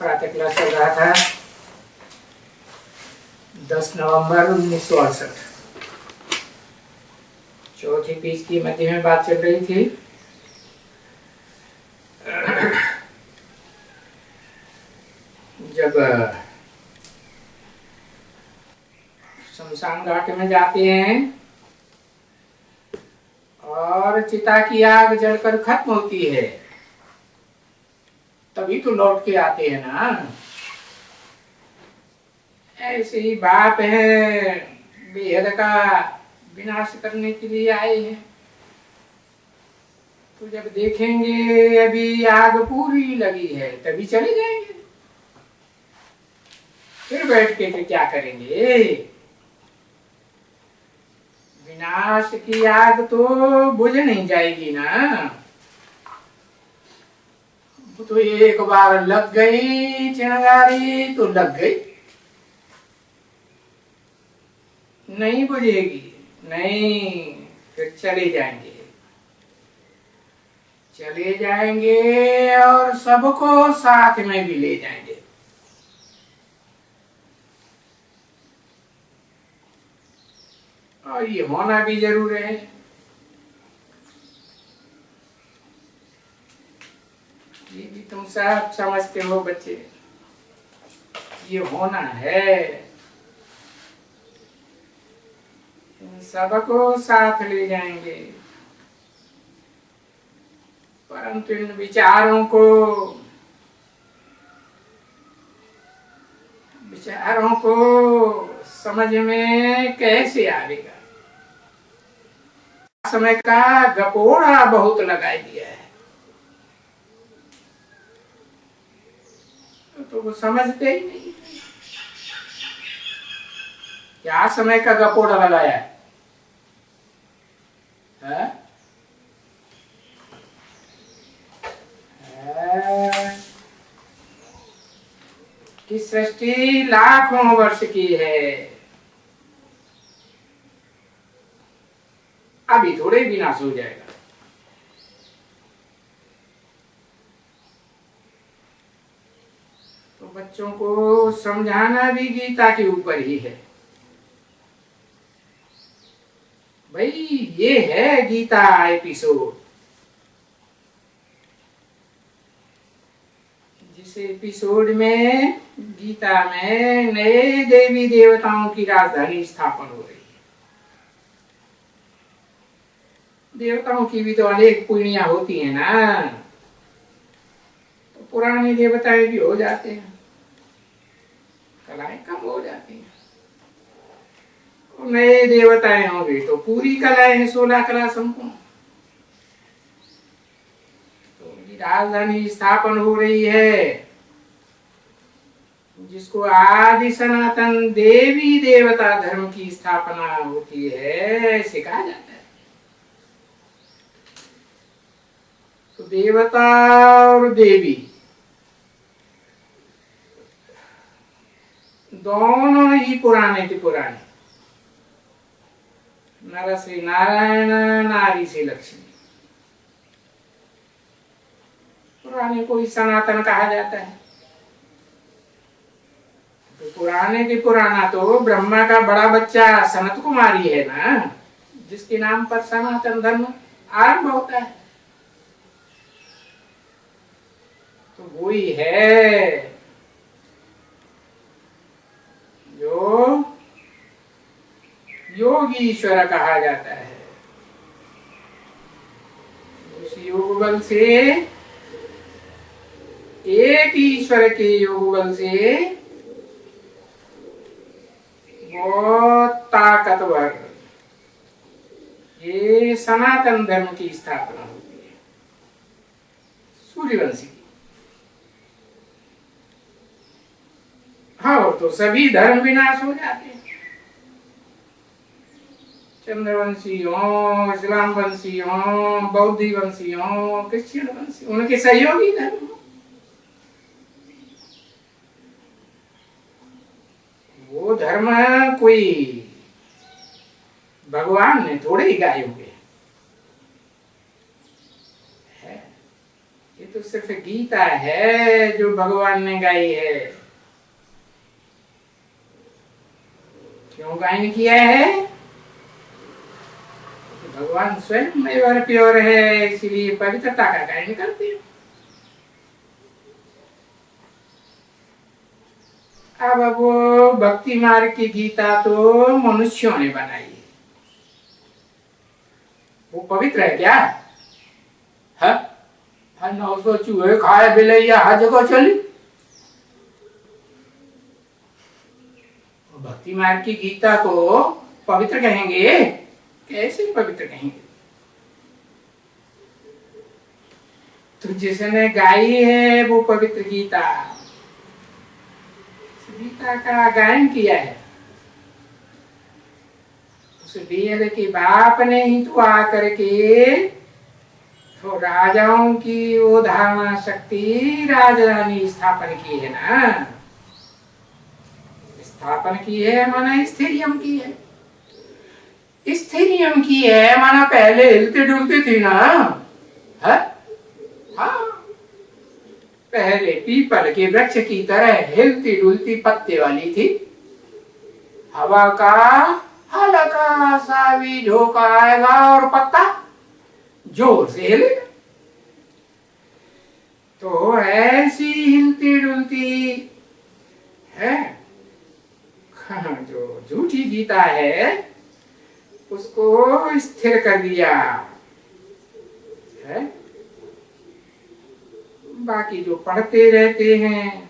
प्रातः क्लास चल रहा था 10 नवंबर 1968। चौथी पेज की मध्य में बात चल रही थी। जब शमशान घाट में जाते हैं और चिता की आग जलकर खत्म होती है, तभी तो लौट के आते हैं ना। ऐसे ही बाप है, बेहद का विनाश करने के लिए आए हैं। तो जब देखेंगे अभी आग पूरी लगी है तभी चले जाएंगे, फिर बैठ के क्या करेंगे। विनाश की आग तो बुझ नहीं जाएगी ना। तो एक बार लग गई चिंगारी तो लग गई, नहीं बुझेगी, नहीं, फिर चले जाएंगे और सबको साथ में भी ले जाएंगे। और ये होना भी जरूर है। ये भी तुम सब समझते हो बच्चे, ये होना है। इन सबको साथ ले जाएंगे, परंतु इन विचारों को समझ में कैसे आएगा। समय का गपोड़ा बहुत लगाई दिया है, तो वो समझते ही नहीं। क्या समय का गपोड़ा लगाया है? कि सृष्टि लाखों वर्ष की है, अभी थोड़े विनाश हो जाएगा। तो बच्चों को समझाना भी गीता के ऊपर ही है। भाई ये है गीता एपिसोड, जिस एपिसोड में गीता में नए देवी देवताओं की राजधानी स्थापन हो रही है। देवताओं की भी तो अनेक पुण्यियां होती है ना, तो पुराने देवताएं भी हो जाते हैं, कलाएं कम हो जाती हैं। नए देवताएं होंगे तो पूरी कलाएं हैं, 16 कला संपूर्ण। तो उनकी राजधानी स्थापन हो रही है, जिसको आदि सनातन देवी देवता धर्म की स्थापना होती है, सिखाया जाता है। तो देवता और देवी दोनों ही पुराने थे। पुराने नर से नारायण, नारी से लक्ष्मी। पुराने को ही सनातन कहा जाता है। तो पुराने की पुराना तो ब्रह्मा का बड़ा बच्चा सनत कुमारी है ना, जिसके नाम पर सनातन धर्म आरंभ होता है। तो वही है जो योगीश्वर कहा जाता है। उस योग बल से, एक ईश्वर के योग बल से बहुत ताकतवर ये सनातन धर्म की स्थापना होती है, सूर्यवंशी की। हाँ, तो सभी धर्म विनाश हो जाते हैं। चंद्रवंशी हो, इस्लाम वंशी हो, बौद्धी वंशी हो, क्रिश्चियन वंशी, उनके सहयोगी धर्म। वो धर्म कोई भगवान ने थोड़े ही गाए हुए है। ये तो सिर्फ गीता है जो भगवान ने गाई है। क्यों गायन किया है? भगवान स्वयं में प्योर है, इसीलिए पवित्रता का गायन करते हैं। अब वो भक्ति मार्ग की गीता तो मनुष्यों ने बनाई है, वो पवित्र है क्या? है 900 चूहे खाए बिलैया हर जगह चली। भक्ति मार्ग की गीता को पवित्र कहेंगे? कैसे पवित्र कहेंगे? तो जिसने गाई है वो पवित्र गीता, गीता का गायन किया है, उस वेद के बाप ने ही तो आकर के तो राजाओं की वो धारणा शक्ति राजधानी स्थापन की है ना। स्थापन की है माना स्थिरियम की है, स्थिरियम की है माना पहले हिलती डुलती थी ना। है? हाँ, पहले पीपल के वृक्ष की तरह हिलती डुलती पत्ते वाली थी। हवा का हल्का सा भी झोंका आएगा और पत्ता जोर से हिलेगा। तो ऐसी हिलती डुलती है। जो झूठी गीता है उसको स्थिर कर दिया है। बाकी जो पढ़ते रहते हैं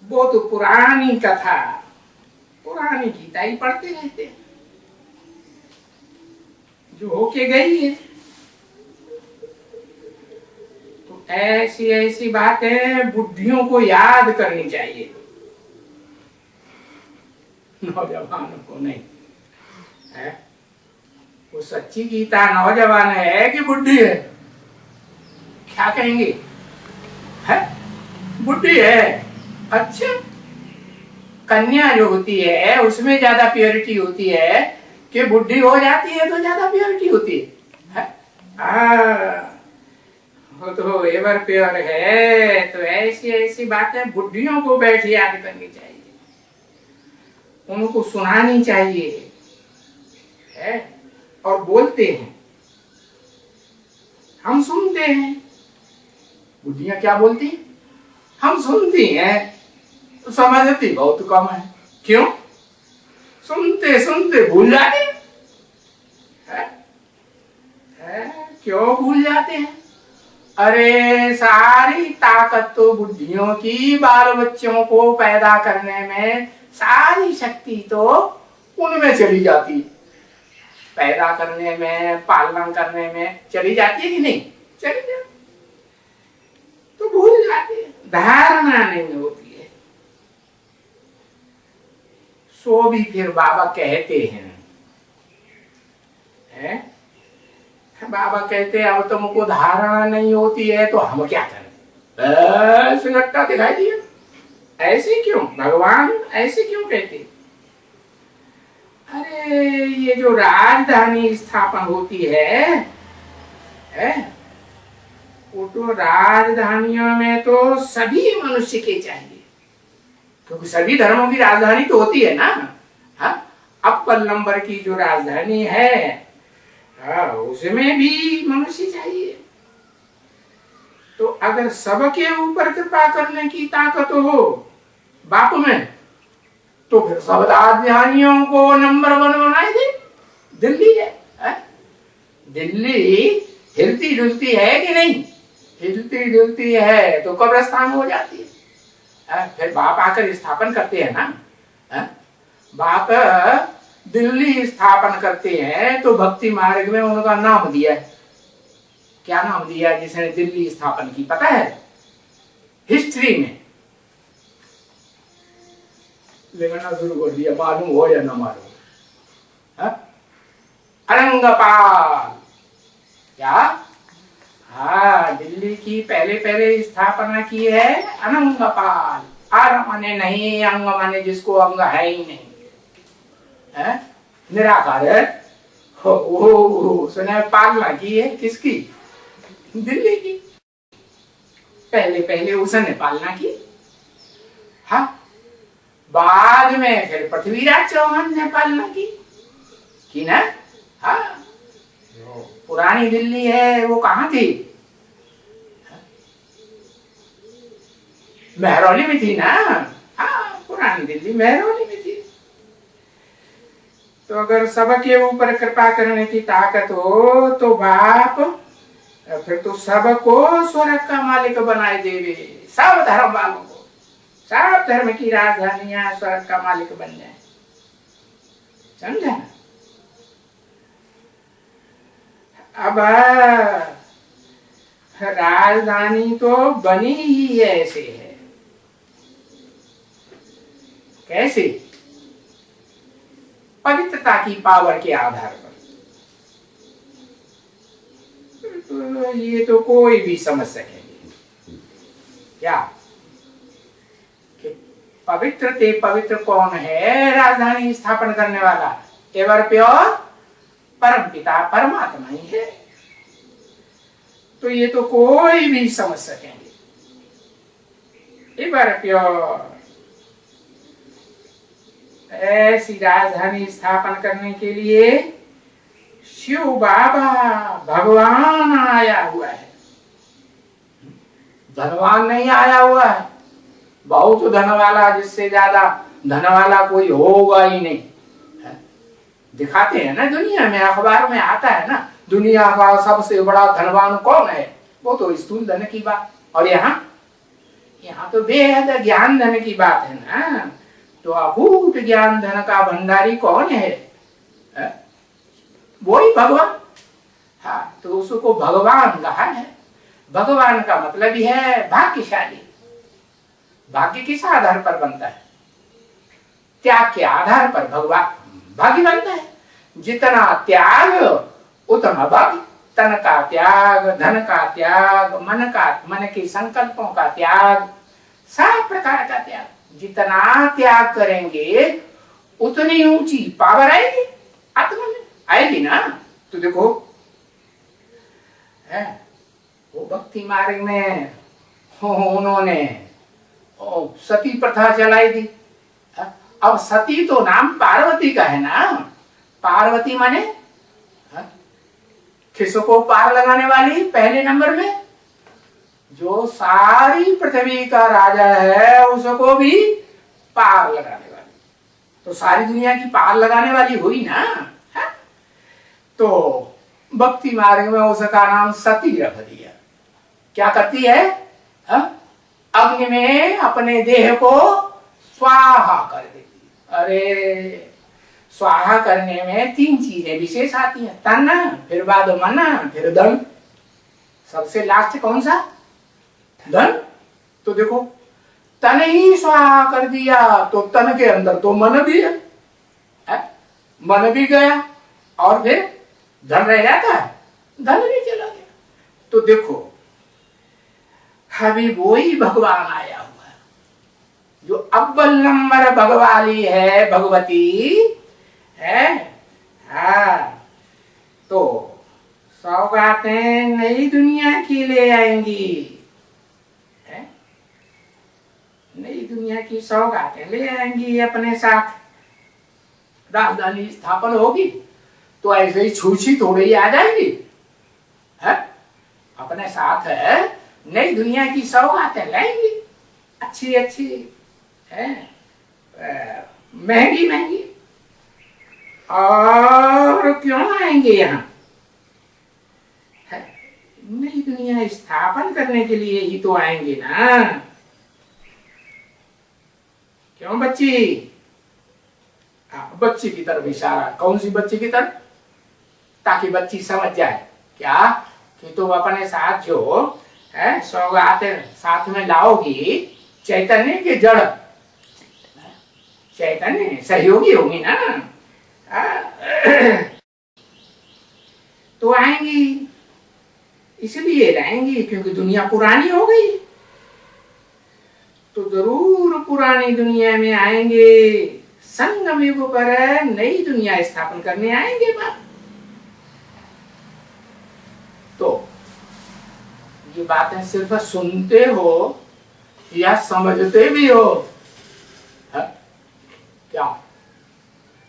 वो तो पुरानी कथा, पुरानी गीता ही पढ़ते रहते हैं जो होके गई है। तो ऐसी ऐसी बातें बुद्धियों को याद करनी चाहिए, नौजवानों को नहीं है। वो सच्ची गीता नौजवान है कि बुद्धि है? क्या कहेंगे? है बुद्धि है। अच्छा, कन्या जो होती है उसमें ज्यादा प्योरिटी होती है कि बुद्धि हो जाती है तो ज्यादा प्योरिटी होती है? वो तो एवर प्योर है। तो ऐसी ऐसी बातें बुद्धियों को बैठ याद करनी चाहिए, उनको सुनानी चाहिए है। और बोलते हैं, हम सुनते हैं। बुद्धियां क्या बोलती? हम सुनती हैं, समझती बहुत कम है। क्यों? सुनते सुनते भूल जाते हैं। क्यों भूल जाते हैं? अरे सारी ताकत तो बुद्धियों की बाल बच्चों को पैदा करने में, सारी शक्ति तो उनमें चली जाती, पैदा करने में, पालन करने में चली जाती है कि नहीं? चली जाती। तो भूल जाते हैं, धारणा नहीं होती है। सो भी फिर बाबा कहते हैं, है? बाबा कहते हैं अब तुमको धारणा नहीं होती है तो हम क्या करें? सुनट्टा दिखाई दिया। ऐसे क्यों? भगवान ऐसे क्यों कहते? अरे ये जो राजधानी स्थापन होती है वो तो राजधानियों में तो सभी मनुष्य के चाहिए, क्योंकि सभी धर्मों की राजधानी तो होती है ना। हाँ, अव्वल नंबर की जो राजधानी है उसमें भी मनुष्य चाहिए। तो अगर सबके ऊपर कृपा करने की ताकत हो बाप में, तो फिर सब राजधानियों को नंबर 1 बनाए दे। दिल्ली है, दिल्ली हिलती डुलती है कि नहीं? हिलती डुलती है तो कब्रिस्तान हो जाती है। फिर बाप आकर स्थापन करते हैं ना। बाप दिल्ली स्थापन करते हैं तो भक्ति मार्ग में उनका नाम दिया है। क्या नाम दिया जिसने दिल्ली स्थापन की? पता है? हिस्ट्री में लिखना शुरू कर दिया, मालूम हो या ना मालूम। अरंगपाल। क्या? हाँ, दिल्ली की पहले पहले स्थापना की है अनंगपाल। आर माने नहीं, अंग माने जिसको अंग है ही नहीं, है? निराकार है। सुना पालना की है किसकी? दिल्ली की। पहले पहले उसने पालना की, हाँ, बाद में फिर पृथ्वीराज चौहान ने पालना की ना। हाँ, जो पुरानी दिल्ली है वो कहाँ थी? महरौली में थी ना। हाँ, पुरानी दिल्ली महरौली में थी। तो अगर सबके ऊपर कृपा करने की ताकत हो तो बाप फिर तो सबको स्वर्ग का मालिक बनाए देवे। सब धर्म वालों को, सब धर्म की राजधानियां स्वर्ग का मालिक बन जाए। समझा? अब राजधानी तो बनी ही ऐसे है। कैसे? पवित्रता की पावर के आधार पर। तो ये तो कोई भी समझ सकेंगे क्या कि पवित्र ते पवित्र कौन है? राजधानी स्थापन करने वाला एवर प्योर परम पिता परमात्मा ही है। तो ये तो कोई भी समझ सकेंगे। एवर प्योर ऐसी राजधानी स्थापन करने के लिए शिव बाबा भगवान आया हुआ है। धनवान नहीं आया हुआ है। बहुत धन वाला, जिससे ज्यादा धन वाला कोई होगा ही नहीं। दिखाते हैं ना दुनिया में, अखबार में आता है ना, दुनिया का सबसे बड़ा धनवान कौन है? वो तो स्थूल धन की बात। और यहाँ तो बेहद ज्ञान धन की बात है ना। तो अभूत ज्ञान धन का भंडारी कौन है? वही भगवान। हाँ, तो उसको भगवान कहा है। भगवान का मतलब ही है भाग्यशाली। भाग्य किस आधार पर बनता है? त्याग के आधार पर भगवान भाग्य बनता है। जितना त्याग उतना भाग्य। तन का त्याग, धन का त्याग, मन के संकल्पों का त्याग, सब प्रकार का त्याग। जितना त्याग करेंगे उतनी ऊंची पावर आएगी, आत्मा में आएगी ना। तो देखो है वो भक्ति मार्ग में उन्होंने सती प्रथा चलाई थी। अब सती तो नाम पार्वती का है ना। पार्वती माने किसों को पार लगाने वाली? पहले नंबर में जो सारी पृथ्वी का राजा है उसको भी पार लगाने वाली। तो सारी दुनिया की पार लगाने वाली हुई ना। है? तो भक्ति मार्ग में उसका नाम सती रख दिया। क्या करती है? अग्नि में अपने देह को स्वाहा कर देती। अरे स्वाहा करने में 3 चीजें विशेष आती हैं। तन, फिर बाद मन, फिर धन। सबसे लास्ट कौन सा? धन। तो देखो तन ही स्वाहा कर दिया तो तन के अंदर तो मन भी है, मन भी गया और फिर धन रह जाता है, धन भी चला गया। तो देखो अभी वही भगवान आया हुआ है जो अव्वल नंबर भगवाली है, भगवती है। हाँ, तो सौगातें नई दुनिया की ले आएंगी। नई दुनिया की सौगातें ले आएंगी अपने साथ। राजधानी स्थापन होगी तो ऐसे ही छूछी थोड़ी ही आ जाएगी। है? अपने साथ है नई दुनिया की सौगातें लाएंगी, अच्छी अच्छी है, महंगी महंगी। और क्यों आएंगे यहाँ? नई दुनिया स्थापन करने के लिए ही तो आएंगे ना। क्यों बच्ची? बच्ची की तरफ इशारा। कौन सी बच्ची की तरफ? ताकि बच्ची समझ जाए क्या कि तुम अपने साथ जो है सौगातें साथ में लाओगी, चैतन्य के जड़, चैतन्य सहयोगी होगी ना। तो आएंगी, इसलिए लाएंगी क्योंकि दुनिया पुरानी हो गई। तो जरूर पुरानी दुनिया में आएंगे, संगम युग पर नई दुनिया स्थापन करने आएंगे बाप। तो ये बातें सिर्फ सुनते हो या समझते भी हो? है? क्या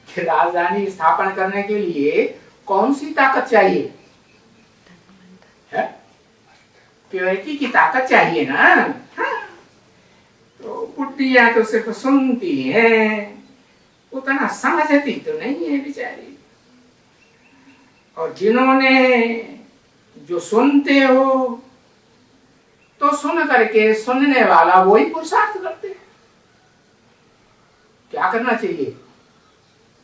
कि राजधानी स्थापन करने के लिए कौन सी ताकत चाहिए? है? प्योरिटी की ताकत चाहिए ना। हाँ? तो बुढ़िया तो सिर्फ सुनती है, उतना समझती तो नहीं है बेचारी। और जिन्होंने जो सुनते हो तो सुन करके सुनने वाला वही पुरुषार्थ करते हैं। क्या करना चाहिए?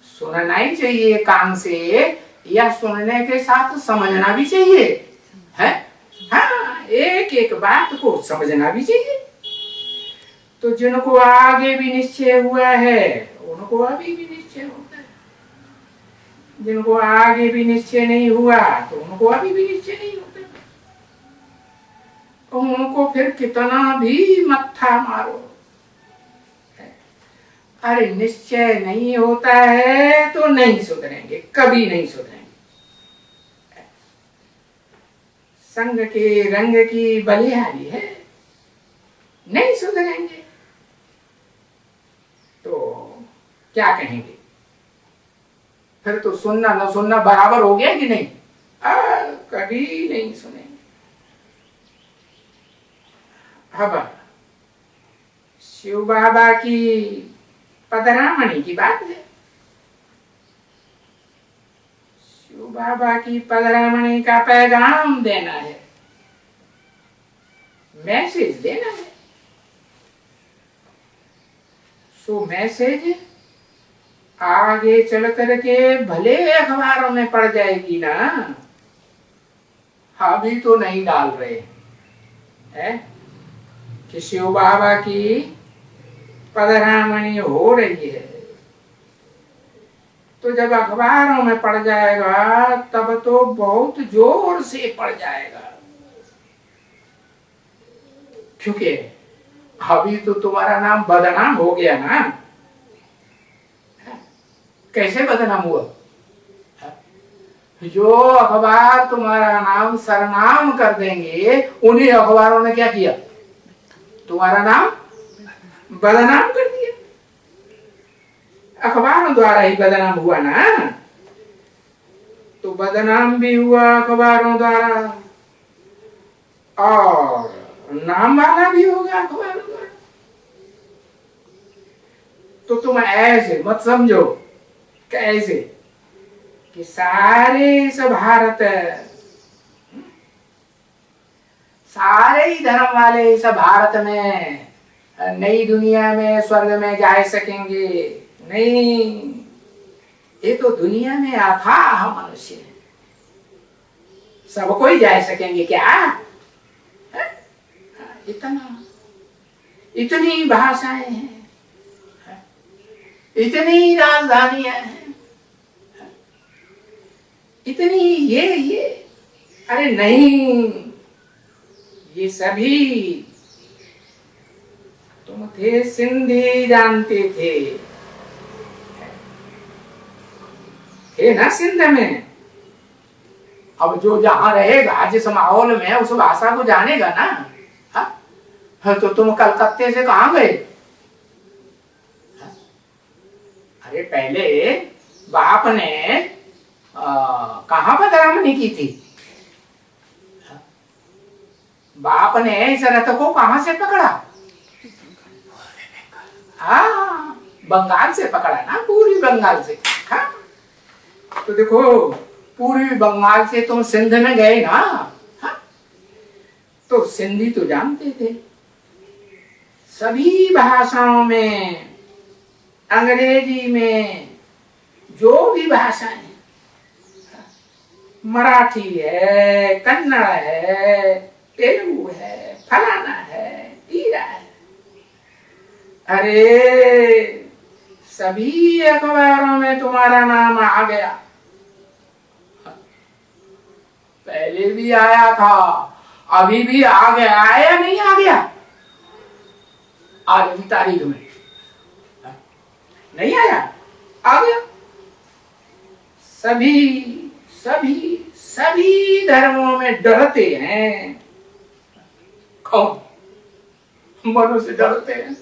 सुनना ही चाहिए कान से, या सुनने के साथ समझना भी चाहिए है। हाँ, एक एक बात को समझना भी चाहिए। तो जिनको आगे भी निश्चय हुआ है उनको अभी भी निश्चय होता है, जिनको आगे भी निश्चय नहीं हुआ तो उनको अभी भी निश्चय नहीं होता। तो उनको फिर कितना भी मत्था मारो, अरे निश्चय नहीं होता है तो नहीं सुधरेंगे, कभी नहीं सुधरेंगे। संग के रंग की बलिहारी है, नहीं सुधरेंगे। तो क्या कहेंगे फिर? तो सुनना न सुनना बराबर हो गया कि नहीं? कभी नहीं सुनेंगे। अब शिव बाबा की पदरामणि की बात है। शिव बाबा की पदरामणि का पैगाम देना है, मैसेज देना है। सो मैसेज आगे चल करके भले अखबारों में पड़ जाएगी ना, अभी तो नहीं डाल रहे हैं कि शिव बाबा की पदरामणि हो रही है। तो जब अखबारों में पड़ जाएगा तब तो बहुत जोर से पड़ जाएगा, क्योंकि अभी तो तुम्हारा नाम बदनाम हो गया ना। कैसे बदनाम हुआ? जो अखबार तुम्हारा नाम सरनाम कर देंगे उन्हीं अखबारों ने क्या किया? तुम्हारा नाम बदनाम कर दिया। अखबारों द्वारा ही बदनाम हुआ ना, तो बदनाम भी हुआ अखबारों द्वारा और नाम वाला भी होगा अखबारों द्वारा। तो तुम ऐसे मत समझो कैसे कि सारे इस भारत, सारे ही धर्म वाले इस भारत में नई दुनिया में स्वर्ग में जा सकेंगे। नहीं, ये तो दुनिया में अथाह मनुष्य है, सबको ही जा सकेंगे क्या? इतना, इतनी भाषाएं हैं, इतनी राजधानियां हैं, इतनी ये अरे नहीं, ये सभी तुम थे सिंधी जानते थे ना सिंध में। अब जो जहां रहेगा जिस माहौल में उस भाषा को जानेगा ना। तो तुम कलकत्ते से कहां गए? अरे पहले बाप ने कहां पदरामणि की थी? बाप ने इस रथ को कहां से पकड़ा? हाँ, बंगाल से पकड़ा ना, पूरी बंगाल से। हाँ? तो देखो, पूर्वी बंगाल से तुम सिंध में गए ना। हाँ? तो सिंधी तो जानते थे। सभी भाषाओं में, अंग्रेजी में, जो भी भाषाएं, मराठी है, कन्नड़ है, तेलुगु है, फलाना है, तीरा है, अरे सभी अखबारों में तुम्हारा नाम आ गया। पहले भी आया था, अभी भी आ गया, आया नहीं आ गया? आज की तारीख में नहीं आया, आ गया। सभी सभी सभी धर्मों में डरते हैं कौन? मनुष्य डरते हैं।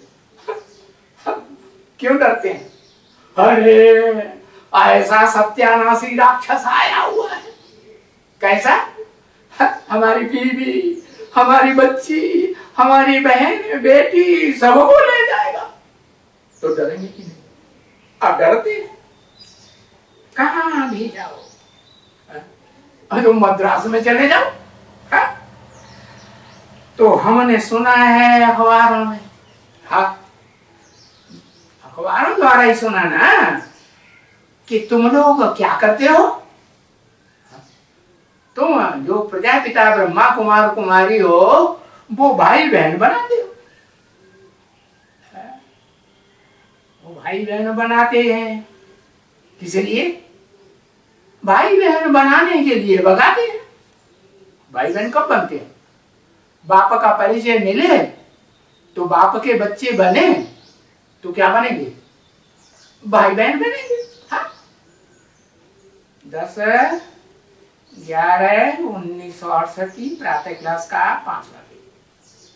क्यों डरते हैं? अरे ऐसा सत्यानाशी राक्षस आया हुआ है। कैसा? हमारी बीवी, हमारी बच्ची, हमारी बहन बेटी सबको ले जाएगा। तो डरेंगे कि नहीं? अब डरते हैं। कहां भी जाओ, अरे मद्रास में चले जाओ। हा? तो हमने सुना है अखबारों में, हाँ अखबारों द्वारा ही सुना ना, कि तुम लोग क्या करते हो? तुम जो प्रजापिता ब्रह्मा कुमार कुमारी हो वो भाई बहन बनाते हो। वो भाई बहन बनाते हैं किस लिए? भाई बहन बनाने के लिए भगाते हैं। भाई बहन कब बनते हैं? बाप का परिचय मिले तो बाप के बच्चे बने तो क्या बनेंगे? भाई बहन बनेंगे। हाँ? 10/11/1968 की प्रातः क्लास का 5वां पेज।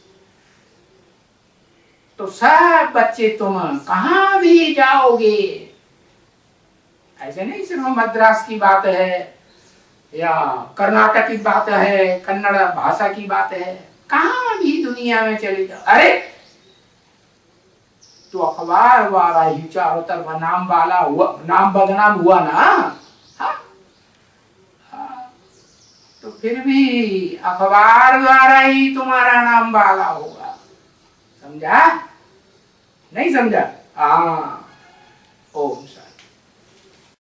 तो सब बच्चे तुम कहां भी जाओगे, ऐसे नहीं सिर्फ मद्रास की बात है या कर्नाटक की बात है, कन्नड़ भाषा की बात है, कहां भी दुनिया में चले जाओ। अरे तो अखबार वाला ही चारों तरफ नाम वाला हुआ, नाम बदनाम हुआ ना। हाँ? हाँ। तो फिर भी अखबार द्वारा ही तुम्हारा नाम वाला होगा। समझा? नहीं समझा? हाँ। ओम